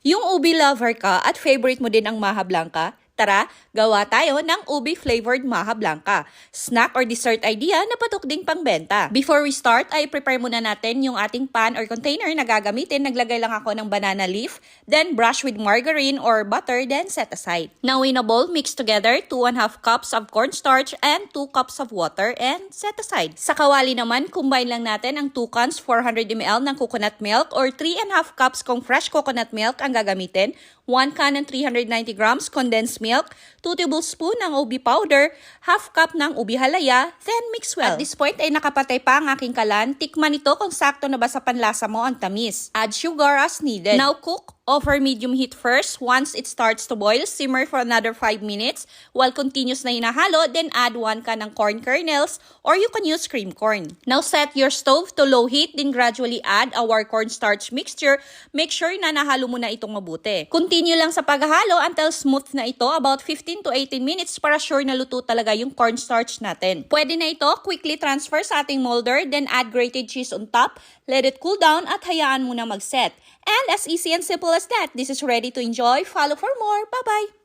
Yung ubi lover ka at favorite mo din ang maha blanca? Tara, gawa tayo ng ubi-flavored maha blanca. Snack or dessert idea na patok ding pangbenta. Before we start, ay prepare muna natin yung ating pan or container na gagamitin. Naglagay lang ako ng banana leaf, then brush with margarine or butter, then set aside. Now in a bowl, mix together 2½ cups of cornstarch and 2 cups of water and set aside. Sa kawali naman, combine lang natin ang 2 cans 400 ml ng coconut milk or 3½ cups kung fresh coconut milk ang gagamitin, 1 can and 390 grams condensed milk, 2 tablespoon ng ubi powder, ½ cup ng ubi halaya, then mix well. At this point ay nakapatay pa ang aking kalan. Tikman ito kung sakto na ba sa panlasa mo ang tamis. Add sugar as needed. Now cook over medium heat first. Once it starts to boil, simmer for another 5 minutes. While continuous na hinahalo, then add 1 can ng corn kernels or you can use cream corn. Now set your stove to low heat, then gradually add our cornstarch mixture. Make sure na nahalo mo na itong mabuti. Continue lang sa paghahalo until smooth na ito, about 15 to 18 minutes para sure na luto talaga yung cornstarch natin. Pwede na ito, quickly transfer sa ating molder, then add grated cheese on top, let it cool down at hayaan mo na mag-set. And as easy and simple as that, this is ready to enjoy. Follow for more. Bye-bye!